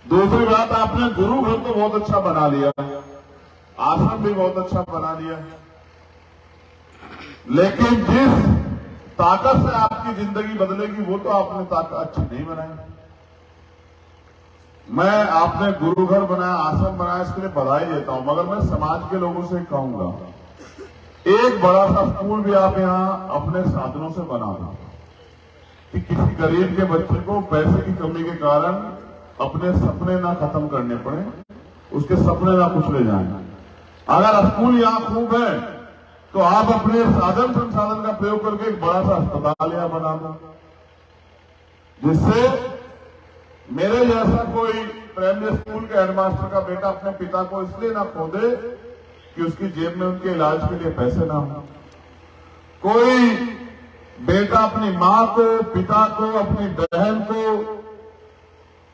दूसरी बात, आपने गुरु घर तो बहुत अच्छा बना लिया, आश्रम भी बहुत अच्छा बना लिया, लेकिन जिस ताकत से आपकी जिंदगी बदलेगी वो तो आपने ताकत अच्छी नहीं बनाई। मैं आपने गुरु घर बनाया, आश्रम बनाया, इसके लिए बधाई देता हूं, मगर मैं समाज के लोगों से कहूंगा, एक बड़ा सा स्कूल भी आप यहां अपने साधनों से बना दो कि किसी गरीब के बच्चे को पैसे की कमी के कारण अपने सपने ना खत्म करने पड़े, उसके सपने ना कुचले जाएं। अगर स्कूल यहां खूब है तो आप अपने साधन संसाधन का प्रयोग करके एक बड़ा सा अस्पताल यहां बना दो, जिससे मेरे जैसा कोई प्राइमरी स्कूल के हेडमास्टर का बेटा अपने पिता को इसलिए ना खो दे कि उसकी जेब में उनके इलाज के लिए पैसे ना हो। कोई बेटा अपनी मां को, पिता को, अपनी बहन को,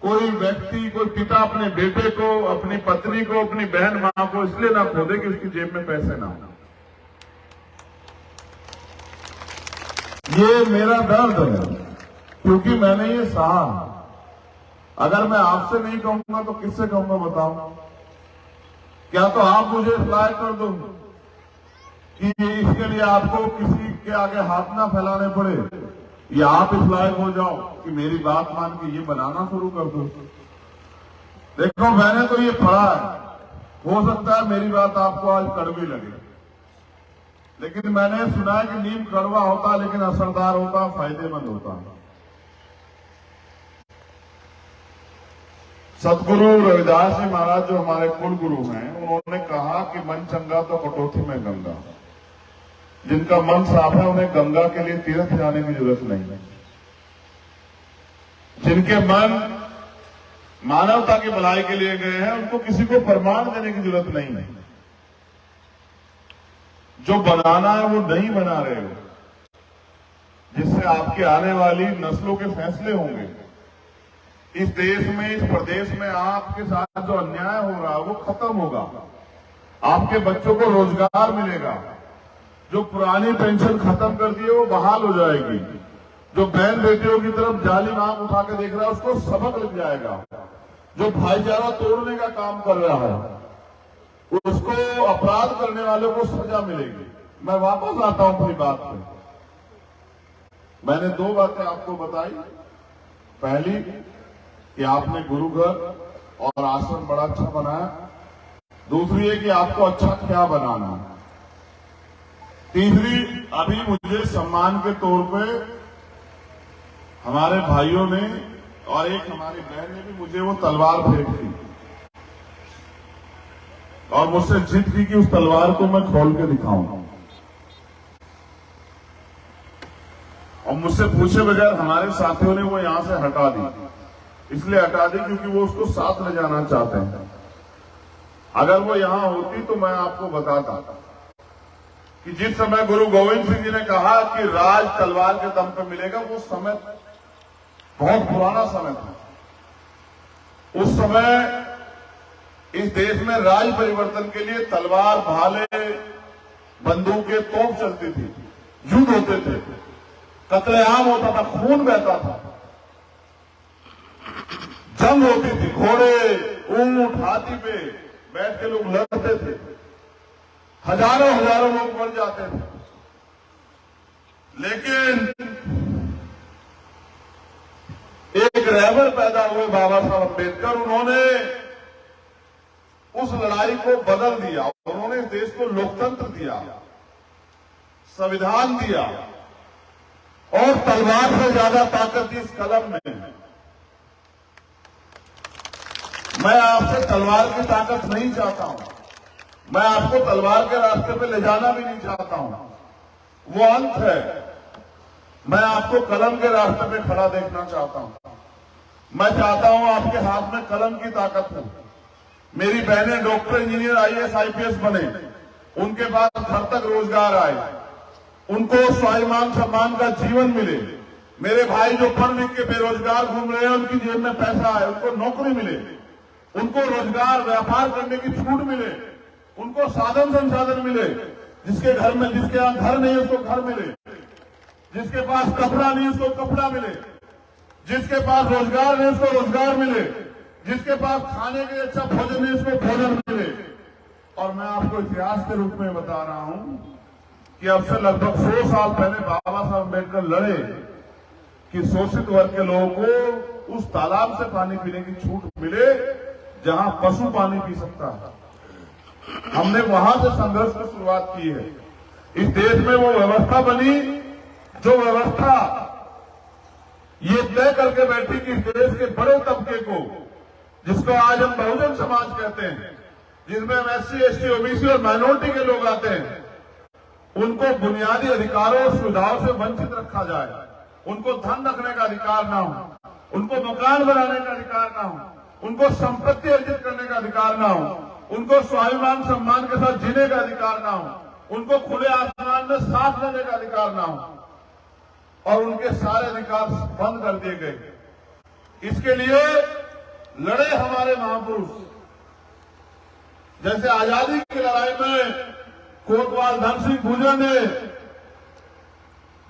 कोई व्यक्ति, कोई पिता अपने बेटे को, अपनी पत्नी को, अपनी बहन मां को इसलिए ना खो दे कि उसकी जेब में पैसे ना हो। ये मेरा दर्द है, क्योंकि मैंने ये सहा। अगर मैं आपसे नहीं कहूंगा तो किससे कहूंगा बताओ? क्या तो आप मुझे सलाह कर दो कि इसके लिए आपको किसी के आगे हाथ ना फैलाने पड़े, या आप इस लायक हो जाओ कि मेरी बात मान के ये बनाना शुरू कर दो। देखो, मैंने तो ये पढ़ा है, हो सकता है मेरी बात आपको आज कड़वी लगे, लेकिन मैंने सुना है कि नीम कड़वा होता है लेकिन असरदार होता है, फायदेमंद होता है। सतगुरु रविदास जी महाराज जो हमारे कुल गुरु हैं, उन्होंने कहा कि मन चंगा तो कटौती में गंगा। जिनका मन साफ है उन्हें गंगा के लिए तीर्थ जाने की जरूरत नहीं है। जिनके मन मानवता की भलाई के लिए गए हैं उनको किसी को प्रमाण देने की जरूरत नहीं है। जो बनाना है वो नहीं बना रहे हो, जिससे आपकी आने वाली नस्लों के फैसले होंगे। इस देश में, इस प्रदेश में आपके साथ जो अन्याय हो रहा है वो खत्म होगा। आपके बच्चों को रोजगार मिलेगा। जो पुरानी पेंशन खत्म कर दी है वो बहाल हो जाएगी। जो बहन बेटियों की तरफ जाली आंख उठा के देख रहा है उसको सबक लग जाएगा। जो भाईचारा तोड़ने का काम कर रहा है उसको, अपराध करने वालों को सजा मिलेगी। मैं वापस आता हूं अपनी बात पे। मैंने दो बातें आपको बताई। पहली कि आपने गुरु घर और आश्रम बड़ा अच्छा बनाया। दूसरी है कि आपको अच्छा क्या बनाना है। तीसरी, अभी मुझे सम्मान के तौर पे हमारे भाइयों ने और एक हमारी बहन ने भी मुझे वो तलवार फेंक दी और मुझसे जिद की कि उस तलवार को मैं खोल के दिखाऊं, और मुझसे पूछे बगैर हमारे साथियों ने वो यहां से हटा दी। इसलिए हटा दी क्योंकि वो उसको साथ ले जाना चाहते हैं। अगर वो यहां होती तो मैं आपको बताता कि जिस समय गुरु गोविंद सिंह जी ने कहा कि राज तलवार के दम पर मिलेगा, वो समय बहुत पुराना समय था। उस समय इस देश में राज परिवर्तन के लिए तलवार, भाले, बंदूकें, तोप चलती थी, युद्ध होते थे, कत्लेआम होता था, खून बहता था, जंग होती थी, घोड़े, ऊंट, हाथी पे बैठ के लोग लड़ते थे, हजारों हजारों लोग मर जाते थे। लेकिन एक रहबर पैदा हुए बाबा साहब अम्बेडकर, उन्होंने उस लड़ाई को बदल दिया। उन्होंने इस देश को लोकतंत्र दिया, संविधान दिया और तलवार से ज्यादा ताकत इस कलम में है। मैं आपसे तलवार की ताकत नहीं चाहता हूं, मैं आपको तलवार के रास्ते पे ले जाना भी नहीं चाहता हूं, वो अंत है। मैं आपको कलम के रास्ते पे खड़ा देखना चाहता हूं। मैं चाहता हूं आपके हाथ में कलम की ताकत हो। मेरी बहनें डॉक्टर, इंजीनियर, आईएएस, आईपीएस बने, उनके पास घर तक रोजगार आए, उनको स्वाभिमान सम्मान का जीवन मिले। मेरे भाई जो पढ़ लिख के बेरोजगार घूम रहे हैं, उनकी जेब में पैसा आए, उनको नौकरी मिले, उनको रोजगार, व्यापार करने की छूट मिले, उनको साधन संसाधन मिले। जिसके घर में, जिसके यहां घर नहीं उसको घर मिले, जिसके पास कपड़ा नहीं उसको कपड़ा मिले, जिसके पास रोजगार नहीं उसको रोजगार मिले, जिसके पास खाने के लिए अच्छा भोजन नहीं, उसको भोजन मिले। और मैं आपको इतिहास के रूप में बता रहा हूं कि अब से लगभग 100 साल पहले बाबा साहब अम्बेडकर लड़े कि शोषित वर्ग के लोगों को उस तालाब से पानी पीने की छूट मिले जहां पशु पानी पी सकता है। हमने वहां से संघर्ष की शुरुआत की है। इस देश में वो व्यवस्था बनी जो व्यवस्था ये तय करके बैठी कि देश के बड़े तबके को, जिसको आज हम बहुजन समाज कहते हैं, जिसमें एससी, एसटी, ओबीसी और माइनॉरिटी के लोग आते हैं, उनको बुनियादी अधिकारों और सुविधाओं से वंचित रखा जाए। उनको धन रखने का अधिकार ना हो, उनको मकान बनाने का अधिकार ना हो, उनको संपत्ति अर्जित करने का अधिकार ना हो, उनको स्वाभिमान सम्मान के साथ जीने का अधिकार ना हो, उनको खुले आसमान में सांस लेने का अधिकार ना हो, और उनके सारे अधिकार बंद कर दिए गए। इसके लिए लड़े हमारे महापुरुष। जैसे आजादी की लड़ाई में कोतवाल धन सिंह भूजा ने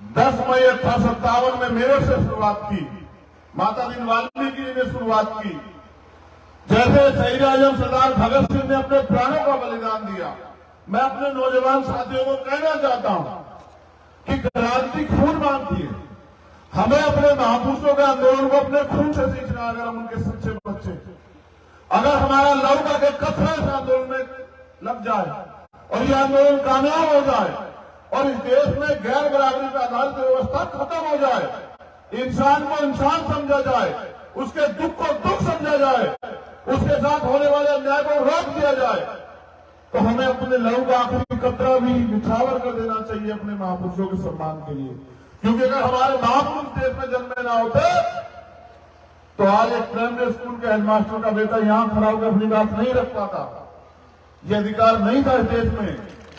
10 मई 1857 में मेरठ से शुरुआत की, माता दीन वाल्मीकि जी ने शुरुआत की। जैसे शहीद आजम सरदार भगत सिंह ने अपने प्राणों का बलिदान दिया। मैं अपने नौजवान साथियों को कहना चाहता हूं कि क्रांति खून मांगती है। हमें अपने महापुरुषों के आंदोलन को अपने खून से सीखना है। अगर हम उनके सच्चे बच्चे, अगर हमारा लड़का के कथन इस आंदोलन में लग जाए और ये आंदोलन कामयाब हो जाए और इस देश में गैर बराबरी पर आधारित व्यवस्था खत्म हो जाए, इंसान को इंसान समझा जाए, उसके दुख को दुख समझा जाए, उसके साथ होने वाले अन्याय को रोक दिया जाए, तो हमें अपने लहू का आखिरी कतरा भी निछावर कर देना चाहिए अपने महापुरुषों के सम्मान के लिए। क्योंकि अगर हमारे महापुरुष देश में जन्मे ना होते तो आज एक प्राइमरी स्कूल के हेडमास्टर का बेटा यहां खड़ा होकर अपनी बात नहीं रख पाता। ये अधिकार नहीं था इस देश में,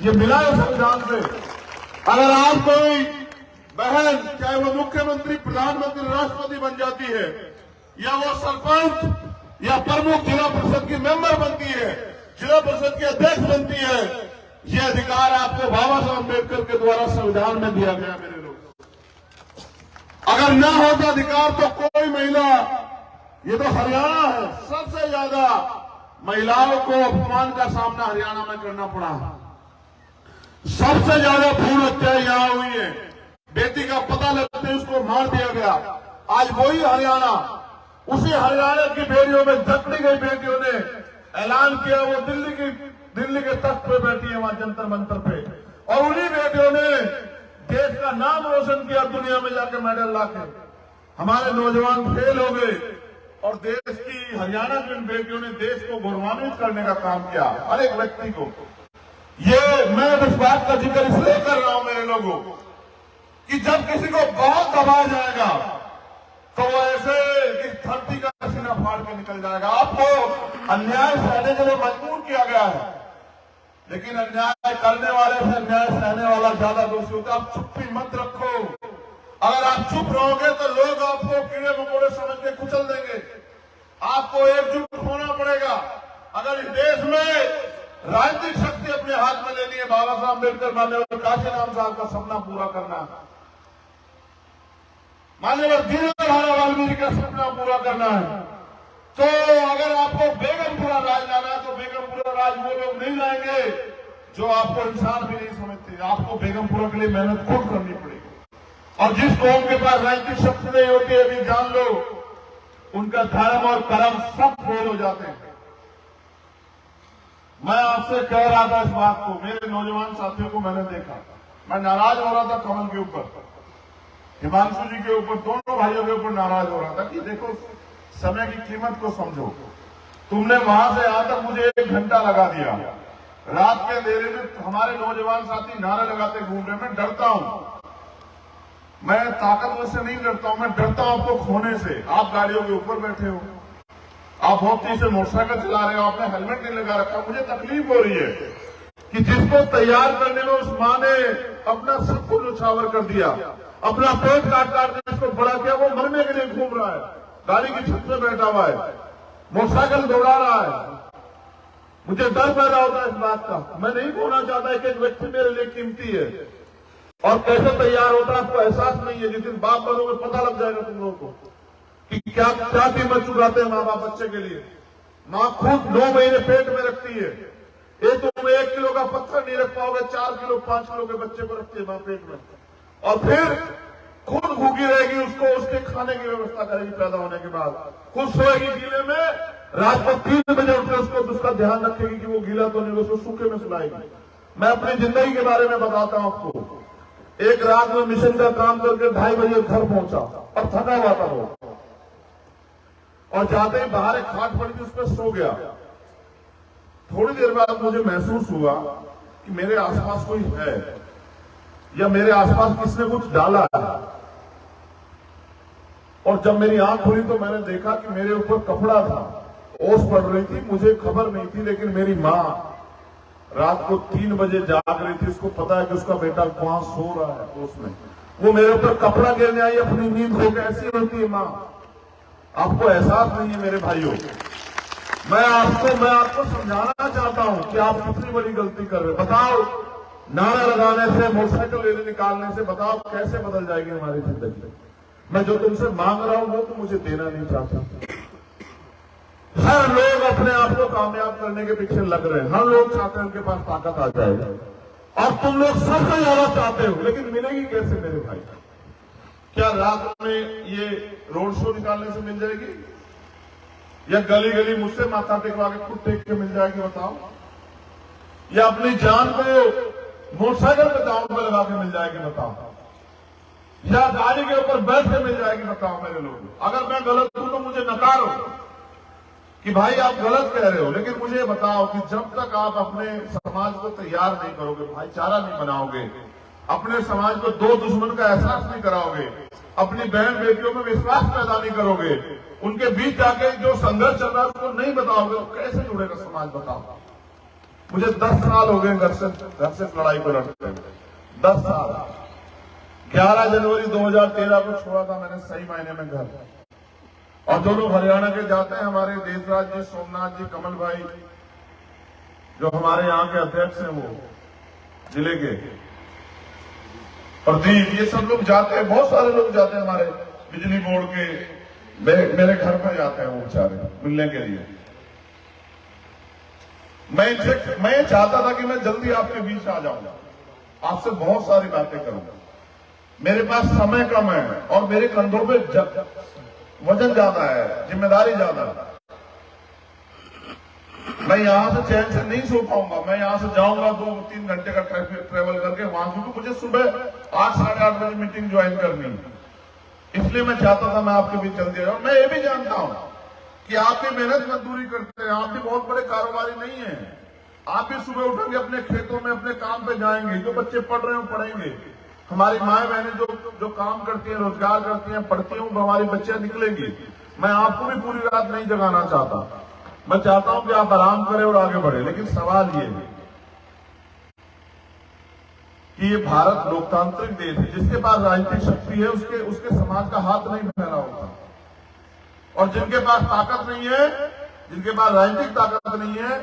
ये मिला है संविधान से। अगर आज कोई बहन, चाहे वो मुख्यमंत्री, प्रधानमंत्री, राष्ट्रपति बन जाती है, या वो सरपंच या प्रमुख जिला परिषद की मेंबर बनती है, जिला परिषद की अध्यक्ष बनती है, ये अधिकार आपको बाबा साहब अम्बेडकर के द्वारा संविधान में दिया गया। मेरे लोग, अगर न होता अधिकार तो कोई महिला, ये तो हरियाणा है, सबसे ज्यादा महिलाओं को अपमान का सामना हरियाणा में करना पड़ा। सबसे ज्यादा भ्रूण हत्या यहां हुई है। बेटी का पता लगते ही उसको मार दिया गया। आज वही हरियाणा, उसी हरियाणा की बेटियों में जकड़ी गई बेटियों ने ऐलान किया वो दिल्ली के तख्त पे बैठी है, वहां जंतर मंतर पे, और उन्हीं बेटियों ने देश का नाम रोशन किया दुनिया में जाकर मेडल लाके। हमारे नौजवान फेल हो गए और देश की, हरियाणा की बेटियों ने देश को गौरवान्वित करने का काम किया, हर एक व्यक्ति को। ये मैं इस बात का जिक्र इसलिए कर रहा हूं मेरे लोगों कि जब किसी को बहुत दबाया जाएगा तो वो ऐसे कि धरती का सीना फाड़ के निकल जाएगा। आपको अन्याय सहने के लिए मजबूर किया गया है, लेकिन अन्याय करने वाले से अन्याय सहने वाला ज्यादा दोषी होता है। आप चुप्पी मत रखो। अगर आप चुप रहोगे तो लोग आपको कीड़े मकोड़े समझ के कुचल देंगे। आपको एकजुट होना पड़ेगा। अगर इस देश में राजनीतिक शक्ति अपने हाथ में लेनी है, बाबा साहब अम्बेडकर, माननीय काशीराम साहब का सपना पूरा करना, माननीय दीनदयाल वाल्मीकि का सपना पूरा करना है, तो अगर आपको बेगमपुरा राज लाना है तो बेगमपुरा राज वो लोग नहीं लाएंगे जो आपको इंसान भी नहीं समझते। आपको बेगमपुरा के लिए मेहनत खुद करनी पड़ेगी। और जिस कौम के पास राजनीतिक शक्ति नहीं होती, अभी जान लो, उनका धर्म और कर्म सब फेल हो जाते हैं। मैं आपसे कह रहा था इस बात को, मेरे नौजवान साथियों को मैंने देखा, मैं नाराज हो रहा था कमल के ऊपर, हिमांशु जी के ऊपर, दोनों भाइयों के ऊपर नाराज हो रहा था कि देखो समय की कीमत को समझो। तुमने वहां से यहां तक मुझे 1 घंटा लगा दिया। रात के अंधेरे में हमारे नौजवान साथी नारे लगाते घूम रहे। मैं डरता हूं, मैं ताकतवर से नहीं डरता हूं, मैं डरता हूं आपको खोने से। आप गाड़ियों के ऊपर बैठे हो, आप बहुत तेज से मोटरसाइकिल चला रहे हो, आपने हेलमेट नहीं लगा रखा। मुझे तकलीफ हो रही है कि जिसको तैयार करने में उस मां ने अपना सब कुछ उछावर कर दिया, अपना पेट काट काट के इसको बड़ा किया, वो मरने के लिए घूम रहा है, गाड़ी की छत पे बैठा हुआ है, मोटरसाइकिल दौड़ा रहा है। मुझे डर पैदा होता है इस बात का। मैं नहीं बोलना चाहता कि एक व्यक्ति मेरे लिए कीमती है और कैसे तैयार होता है आपको एहसास नहीं है। जिस दिन बाप बनोगे पता लग जाएगा तुम लोगों को। कि क्या क्या कीमत चुकाते हैं माँ बाप बच्चे के लिए। माँ खुद 9 महीने पेट में रखती है। ये तुम 1 किलो का पत्थर नहीं रख पाओगे, 4 किलो 5 किलो के बच्चे को रखती है माँ पेट में, और फिर खुद भूखी रहेगी, उसको उसके खाने की व्यवस्था करेगी पैदा होने के बाद, खुद सोएगी गीले में, रात को 3 बजे उठकर उसको उसका ध्यान रखेगी कि वो गीला तो नहीं, उसको सूखे में सुलाएगी। मैं अपनी जिंदगी के बारे में बताता हूं आपको। एक रात में मिशन का काम करके 2:30 बजे घर पहुंचा और थका हुआ था वो, और जाते ही बाहर एक खाट पड़ी थी, उस पर सो गया। थोड़ी देर बाद मुझे महसूस हुआ कि मेरे आसपास कोई है या मेरे आसपास किसने कुछ डाला है, और जब मेरी आंख खुली तो मैंने देखा कि मेरे ऊपर कपड़ा था, ओस पड़ रही थी, मुझे खबर नहीं थी, लेकिन मेरी माँ रात को 3 बजे जाग रही थी, उसको पता है कि उसका बेटा वहां सो रहा है ओस में, वो मेरे ऊपर कपड़ा गिरने आई अपनी नींद हो, कैसी होती है माँ। आपको एहसास नहीं है मेरे भाइयों। मैं आपको समझाना चाहता हूं कि आप कितनी बड़ी गलती कर रहे हो। बताओ, नारा लगाने से, मोटरसाइकिल रैली निकालने से, बताओ कैसे बदल जाएगी हमारी जिंदगी। मैं जो तुमसे मांग रहा हूं वो तो मुझे देना नहीं चाहता। हर लोग अपने आप को कामयाब करने के पीछे लग रहे हैं, हर लोग चाहते हैं उनके पास ताकत आ जाए, और तुम लोग सबसे ज्यादा चाहते हो, लेकिन मिलेगी कैसे मेरे भाई? क्या रात में ये रोड शो निकालने से मिल जाएगी, या गली गली मुझसे माथा टेकवा के खुद टेक के मिल जाएगी? बताओ। या अपनी जान को मोटरसाइकिल पे दांव पे लगा के मिल जाएगी? बताओ। या गाड़ी के ऊपर बैठ के मिल जाएगी? बताओ मेरे लोग। अगर मैं गलत हूं तो मुझे नकारो कि भाई आप गलत कह रहे हो, लेकिन मुझे बताओ कि जब तक आप अपने समाज को तैयार नहीं करोगे, भाईचारा नहीं बनाओगे, अपने समाज को दो दुश्मन का एहसास नहीं कराओगे, अपनी बहन बेटियों में विश्वास पैदा नहीं करोगे, उनके बीच जाके जो संघर्ष चल रहा है उसको नहीं बताओगे, तो कैसे जुड़ेगा समाज? बताओ। मुझे 10 साल हो गए घर से लड़ाई को लड़ते हुए, 10 साल। 11 जनवरी 2013 को छोड़ा था मैंने सही मायने में घर। और जो लोग हरियाणा के जाते हैं, हमारे देशराज जी, सोमनाथ जी, कमल भाई, जो हमारे यहाँ के अध्यक्ष हैं वो जिले के, प्रदीप, ये सब लोग जाते हैं, बहुत सारे लोग जाते हैं हमारे बिजली बोर्ड के, मेरे घर पर जाते हैं वो बेचारे मिलने के लिए। मैं चाहता था कि मैं जल्दी आपके बीच आ जाऊंगा, आपसे बहुत सारी बातें करूंगा। मेरे पास समय कम है और मेरे कंधों पे वजन ज्यादा है, जिम्मेदारी ज्यादा है। मैं यहां से चैन से नहीं सो पाऊंगा। मैं यहां से जाऊंगा 2-3 घंटे का ट्रेवल करके वहां, क्योंकि मुझे सुबह 8, साढ़े 8 बजे मीटिंग ज्वाइन करनी है। इसलिए मैं चाहता था मैं आपके बीच जल्दी आऊं। मैं ये भी जानता हूं कि आप भी मेहनत मजदूरी करते हैं, आप भी बहुत बड़े कारोबारी नहीं है। आप भी सुबह उठेंगे, अपने खेतों में अपने काम पे जाएंगे, जो बच्चे पढ़ रहे हो पढ़ेंगे, हमारी माए बहनें जो काम करती हैं, रोजगार करती हैं, पढ़ती हूं, हमारी बच्चियां निकलेंगी। मैं आपको भी पूरी रात नहीं जगाना चाहता। मैं चाहता हूं कि आप आराम करें और आगे बढ़े। लेकिन सवाल ये है कि ये भारत लोकतांत्रिक देश है, जिसके पास राजनीतिक शक्ति है उसके समाज का हाथ नहीं फैला होता, और जिनके पास ताकत नहीं है, जिनके पास राजनीतिक ताकत नहीं है,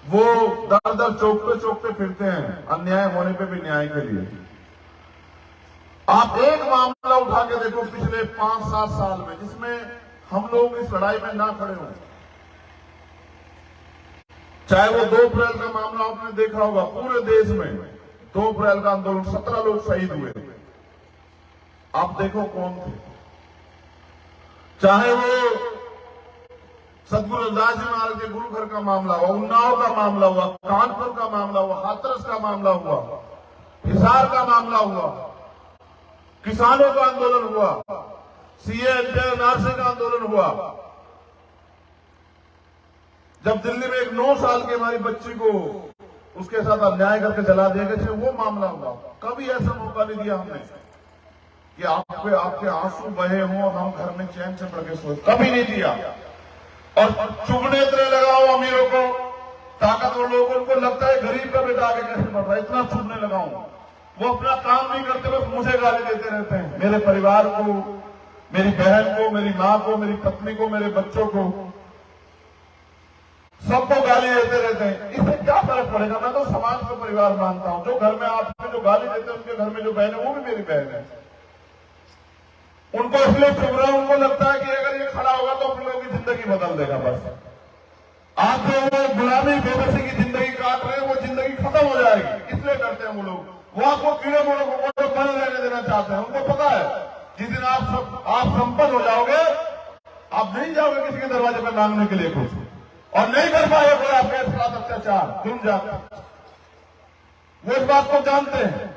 वो दर दर चौकते फिरते हैं अन्याय होने पे भी न्याय के लिए। आप एक मामला उठा के देखो पिछले 5-7 साल में जिसमें हम लोग इस लड़ाई में ना खड़े हों। चाहे वो 2 अप्रैल का मामला आपने देखा होगा, पूरे देश में 2 अप्रैल का आंदोलन, 17 लोग शहीद हुए। आप देखो कौन थे। चाहे वो सदगुरु रविदास जी महाराज के गुरु घर का मामला हुआ, उन्नाव का मामला हुआ, कानपुर का मामला हुआ, हाथरस का मामला हुआ, हिसार का मामला हुआ, किसानों का आंदोलन हुआ, सीए एनआरसी का आंदोलन हुआ, जब दिल्ली में एक 9 साल की हमारी बच्ची को उसके साथ अन्याय करके जला दिया गया, वो मामला हुआ। कभी ऐसा मौका नहीं दिया हमने कि आपके आंसू बहे हों और हम घर में चैन से पड़ के सोए, कभी नहीं दिया। और चुभने इतने लगाओ अमीरों को, ताकतवर लोगों को लगता है गरीब का बेटा आगे कैसे बढ़ रहा है, इतना चुभने लगाऊं। वो अपना काम नहीं करते, बस मुझे गाली देते रहते हैं, मेरे परिवार को, मेरी बहन को, मेरी मां को, मेरी पत्नी को, मेरे बच्चों को, सबको गाली देते रहते हैं। इससे क्या फर्क पड़ेगा? मैं तो समाज को परिवार मानता हूं। जो घर में आपको जो गाली देते हैं उनके घर में जो बहन है वो भी मेरी बहन है। उनको इसलिए चुभ रहा है, उनको लगता है कि अगर ये खड़ा होगा तो अपने लोगों की जिंदगी बदल देगा। बस आप जो वो गुलामी बेबसी की जिंदगी काट रहे हैं, वो जिंदगी खत्म हो जाएगी, इसलिए करते हैं वो लोग। वो आपको कीड़े मोड़ों को बने रहने देना चाहते हैं। उनको पता है जिस दिन आप संपन्न हो जाओगे, आप नहीं जाओगे किसी के दरवाजे पर मांगने के लिए कुछ, और नहीं कर पाए कोई आपके साथ अत्याचार, जुर्म जाता। वो इस बात को जानते हैं,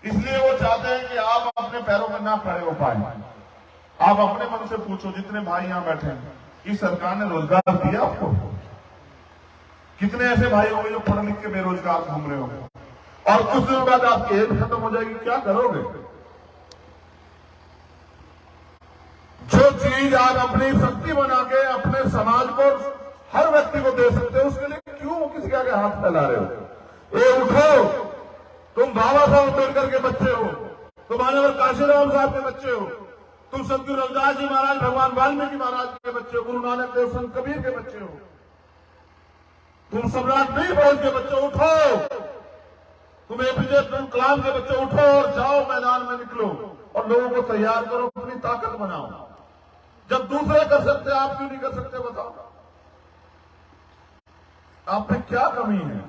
इसलिए वो चाहते हैं कि आप अपने पैरों पर ना खड़े हो पाए। आप अपने मन से पूछो, जितने भाई यहां बैठे हैं, इस सरकार ने रोजगार दिया आपको? कितने ऐसे भाई होंगे जो पढ़ लिख के बेरोजगार घूम रहे होंगे, और कुछ दिनों बाद आपकी एज खत्म हो जाएगी, क्या करोगे? जो चीज आप अपनी शक्ति बना के अपने समाज को, हर व्यक्ति को दे सकते हो, उसके लिए क्यों किसी के आगे हाथ फैला रहे हो? ये उठो, तुम बाबा साहब अम्बेडकर के बच्चे हो, तुम मानवर काशीराम साहब के बच्चे हो, तुम सतगुरु रविदास जी महाराज, भगवान वाल्मीकि महाराज के बच्चे हो, गुरु नानक देव, संत कबीर के बच्चे हो, तुम सम्राट वीरभद्र के बच्चे, उठो। तुम एपीजे अब्दुल कलाम के बच्चे, उठो और जाओ, मैदान में निकलो और लोगों को तैयार करो, अपनी ताकत बनाओ। जब दूसरे कर सकते, आप क्यों नहीं कर सकते? बताओ, आप में क्या कमी है?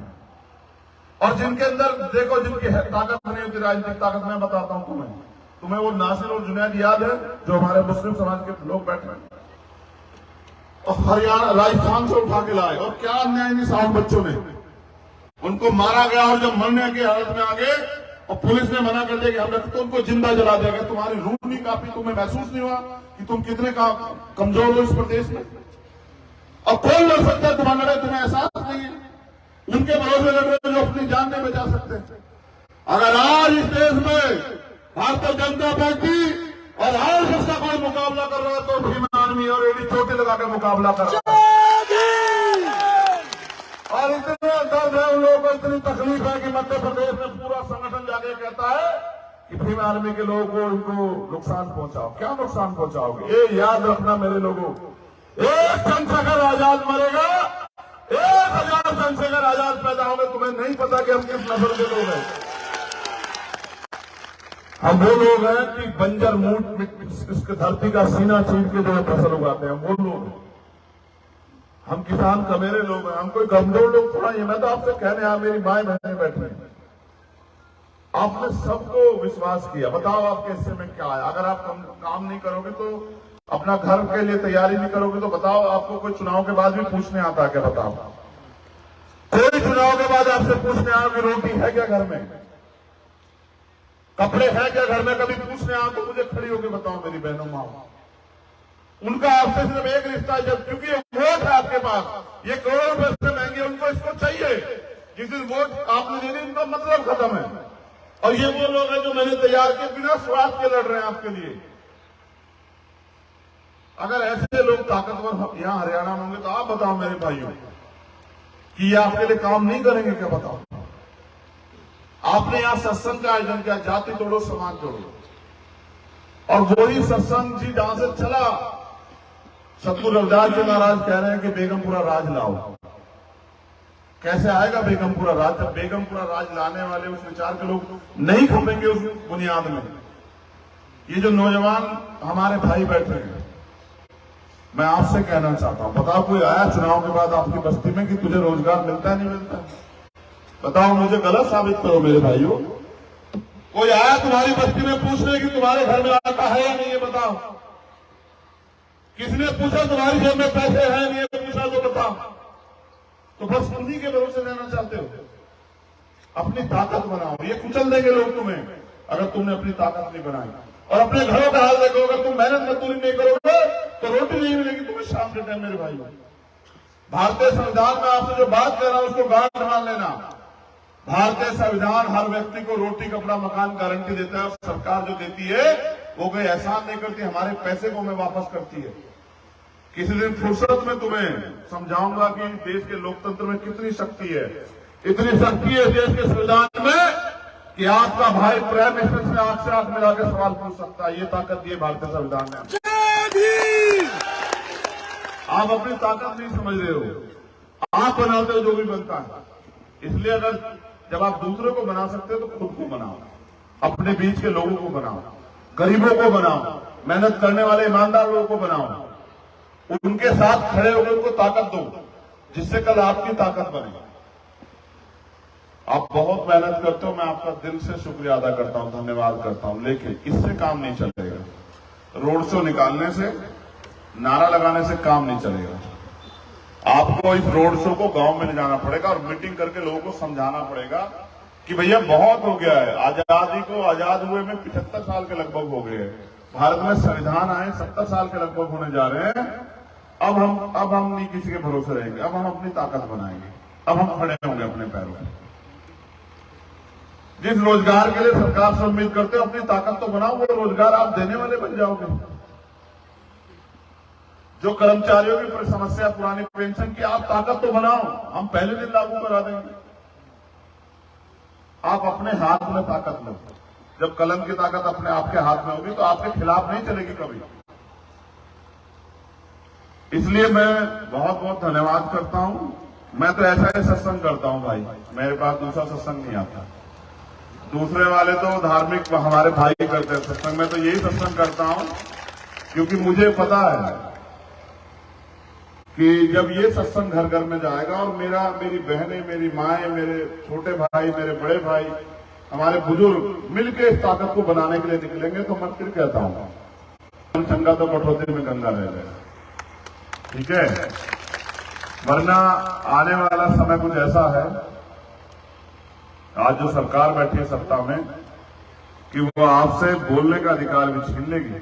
और जिनके अंदर देखो, जिनकी ताकत नहीं होती, राजनीतिक ताकत, मैं बताता हूं तुम्हें वो नासिर और जुनैद याद है, जो हमारे मुस्लिम समाज के लोग बैठे हैं, और हरियाणा राजस्थान से उठा के लाए, और क्या अन्याय इंसाफ बच्चों ने, उनको मारा गया, और जब मरने की हालत में आ गए और पुलिस ने मना कर दिया कि हमने तो उनको जिंदा जला दिया गया। तुम्हारी रूह नहीं काफी? तुम्हें महसूस नहीं हुआ कि तुम कितने कमजोर हो इस प्रदेश में? और कौन लड़ सकता है तुम्हारा लड़ाई? तुम्हें एहसास नहीं है? उनके भरोसे लड़ रहे जो अपनी जान नहीं बचा सकते। अगर आज इस देश में भारतीय जनता पार्टी और आरएसएस का कोई मुकाबला कर रहा है, तो भीम आर्मी और एडी चोटी लगा के मुकाबला कर रहा है। और इतने दर्द है उन लोगों को, इतनी तकलीफ है कि मध्य प्रदेश में पूरा संगठन जाके कहता है कि भीम आर्मी के लोगों को इनको नुकसान पहुंचाओ। क्या नुकसान पहुंचाओगे? ये याद रखना मेरे लोगों, एक चंद्रशेखर आजाद मरेगा, 1000 चंद्रशेखर आजाद पैदा होंगे। तुम्हें नहीं पता कि हम किस नस्ल के लोग हैं। हम वो लोग हैं कि बंजर मूठ इसके धरती का सीना चीर के जो फसल उगाते हैं, वो लोग हैं। हम किसान कमेरे लोग हैं, हम कोई कमजोर लोग थोड़ा ही। मैं तो आपसे कहने आया, मेरी माए बहने बैठी हैं, आपने सबको विश्वास किया, बताओ आपके हिस्से में क्या है? अगर आप काम नहीं करोगे तो, अपना घर के लिए तैयारी नहीं करोगे तो बताओ, आपको कोई चुनाव के बाद भी पूछने आता है क्या? बताओ, कोई चुनाव के बाद आपसे पूछने आया कि रोटी है क्या घर में, कपड़े हैं क्या घर में? कभी पूछने आया तो मुझे खड़ी होकर बताओ मेरी बहनों माओ। उनका आपसे सिर्फ एक रिश्ता है, जब क्योंकि वोट है आपके पास, ये करोड़ों रुपए से महंगे, उनको इसको चाहिए। जिस दिन वोट आपने दे दी, उनका मतलब खत्म है। और ये वो लोग हैं जो मैंने तैयार किए, बिना स्वार्थ के लड़ रहे हैं आपके लिए। अगर ऐसे लोग ताकतवर यहां हरियाणा में होंगे तो आप बताओ मेरे भाइयों कि ये आपके लिए काम नहीं करेंगे क्या? बताओ। आपने यहां सत्संग का आयोजन किया, जाति तोड़ो समाज जोड़ो, और वही सत्संग जी जहां से चला, सतगुरु रविदास जी महाराज कह रहे हैं कि बेगमपुरा राज लाओ। कैसे आएगा बेगमपुरा राज? जब बेगमपुरा राज लाने वाले उस विचार के लोग नहीं खपेंगे उस बुनियाद में। ये जो नौजवान हमारे भाई बैठे हैं, मैं आपसे कहना चाहता हूं, बताओ कोई आया चुनाव के बाद आपकी बस्ती में कि तुझे रोजगार मिलता है नहीं मिलता? बताओ, मुझे गलत साबित करो मेरे भाइयों। कोई आया तुम्हारी बस्ती में पूछने कि तुम्हारे घर में आता है या नहीं? ये बताओ। किसने पूछा तुम्हारी जेब में पैसे हैं नहीं? ये पूछा तो बताओ। तो बस उन्हीं के भरोसे रहना चाहते हो? अपनी ताकत बनाओ, ये कुचल देंगे लोग तुम्हें अगर तुमने अपनी ताकत नहीं बनाई। और अपने घरों का हाल देखो, अगर तुम मेहनत मजदूरी नहीं करोगे तो रोटी नहीं मिलेगी तुम्हें शाम के टाइम। मेरे भाई, भारतीय संविधान में आपसे जो बात कर रहा हूं उसको गांठ मान लेना। भारतीय संविधान हर व्यक्ति को रोटी, कपड़ा, मकान गारंटी देता है, और सरकार जो देती है वो कोई एहसान नहीं करती, हमारे पैसे को हमें वापस करती है। किसी दिन फुर्सत में तुम्हें समझाऊंगा कि देश के लोकतंत्र में कितनी शक्ति है। इतनी शक्ति है देश के संविधान में कि आपका भाई प्राइम मिनिस्टर से आंख मिला के सवाल पूछ सकता है। ये ताकत दी है भारतीय संविधान ने। आप अपनी ताकत नहीं समझ रहे हो, आप बनाते हो जो भी बनता है। इसलिए अगर जब आप दूसरों को बना सकते हो तो खुद को बनाओ, अपने बीच के लोगों को बनाओ, गरीबों को बनाऊं, मेहनत करने वाले ईमानदार लोगों को बनाऊं, उनके साथ खड़े होकर उनको ताकत दूं, जिससे कल आपकी ताकत बने। आप बहुत मेहनत करते हो, मैं आपका दिल से शुक्रिया अदा करता हूं, धन्यवाद करता हूं, लेकिन इससे काम नहीं चलेगा। रोड शो निकालने से, नारा लगाने से काम नहीं चलेगा। आपको इस रोड शो को गांव में ले जाना पड़ेगा और मीटिंग करके लोगों को समझाना पड़ेगा कि भैया बहुत हो गया है। आजादी को आजाद हुए में 75 साल के लगभग हो गए। भारत में संविधान आए 70 साल के लगभग होने जा रहे हैं। अब हम नहीं किसी के भरोसे रहेंगे, अब हम अपनी ताकत बनाएंगे, अब हम खड़े होंगे अपने पैरों पर। जिस रोजगार के लिए सरकार से उम्मीद करते हो, अपनी ताकत तो बनाओ, वो रोजगार आप देने वाले बन जाओगे। जो कर्मचारियों की समस्या पुरानी पेंशन की, आप ताकत तो बनाओ, हम पहले दिन लागू करा देंगे। आप अपने हाथ में ताकत लो। जब कलम की ताकत अपने आपके हाथ में होगी तो आपके खिलाफ नहीं चलेगी कभी। इसलिए मैं बहुत बहुत धन्यवाद करता हूं। मैं तो ऐसा ही सत्संग करता हूं भाई, मेरे पास दूसरा सत्संग नहीं आता। दूसरे वाले तो धार्मिक हमारे भाई करते हैं सत्संग, मैं तो यही सत्संग करता हूं क्योंकि मुझे पता है कि जब ये सत्संग घर घर में जाएगा और मेरी बहनें, मेरी माएं, मेरे छोटे भाई, मेरे बड़े भाई, हमारे बुजुर्ग मिलकर इस ताकत को बनाने के लिए निकलेंगे, तो मैं फिर कहता हूं चंगा तो कठौती में गंगा रह गया, ठीक है। वरना आने वाला समय कुछ ऐसा है, आज जो सरकार बैठी है सत्ता में, कि वो आपसे बोलने का अधिकार भी छीन लेगी,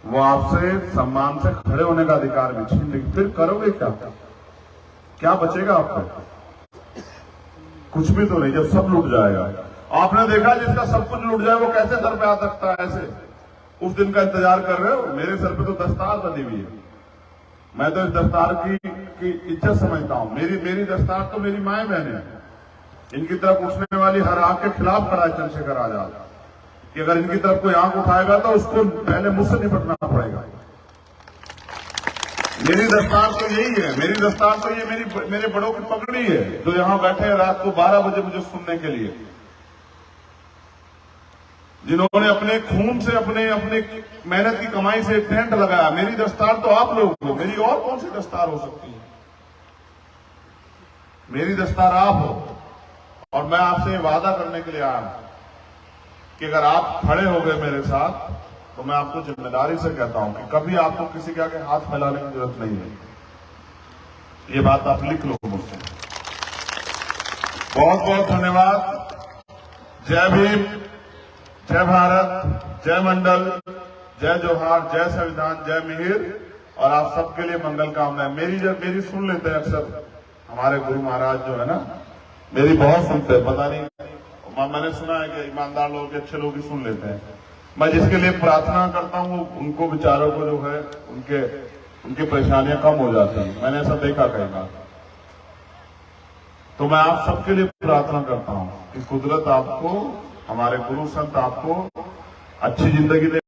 वो आपसे सम्मान से खड़े होने का अधिकार भी छीन लेगी। फिर करोगे क्या बचेगा आपको? कुछ भी तो नहीं, जब सब लूट जाएगा। आपने देखा जिसका सब कुछ लूट जाए वो कैसे सर पे आ सकता है? ऐसे उस दिन का इंतजार कर रहे हो? मेरे सर पे तो दस्तार बंधी हुई है। मैं तो इस दस्तार की इज्जत समझता हूं। मेरी दस्तार तो मेरी माए बहने हैं। इनकी तरफ उठने वाली हर आंख के खिलाफ खड़ा है चंद्रशेखर आजाद, कि अगर इनकी तरफ कोई आंख उठाएगा तो उसको पहले मुझसे निपटना पड़ेगा। मेरी दस्तार तो यही है, मेरी दस्तार तो ये मेरे बड़ों की पगड़ी है, जो यहां बैठे हैं रात को 12 बजे मुझे सुनने के लिए, जिन्होंने अपने खून से, अपने मेहनत की कमाई से टेंट लगाया। मेरी दस्तार तो आप लोग हो, मेरी और कौन सी दस्तार हो सकती है? मेरी दस्तार आप हो। और मैं आपसे वादा करने के लिए आया हूं कि अगर आप खड़े हो गए मेरे साथ, तो मैं आपको जिम्मेदारी से कहता हूं कि कभी आपको किसी के आगे हाथ फैलाने की जरूरत नहीं है। ये बात आप लिख लो मुझसे। बहुत बहुत धन्यवाद। जय भीम, जय भारत, जय मंडल, जय जोहार, जय संविधान, जय मिहिर, और आप सबके लिए मंगल कामनाएं। मेरी सुन लेते हैं अक्सर हमारे गुरु महाराज जो है ना, मेरी बहुत सुनते हैं, पता नहीं, मैंने सुना है कि ईमानदार लोग, अच्छे लोग ही सुन लेते हैं। मैं जिसके लिए प्रार्थना करता हूं उनको बेचारों को जो है उनकी परेशानियां कम हो जाती हैं। मैंने ऐसा देखा कई बार। तो मैं आप सबके लिए प्रार्थना करता हूं कि कुदरत आपको, हमारे गुरु संत आपको अच्छी जिंदगी दे।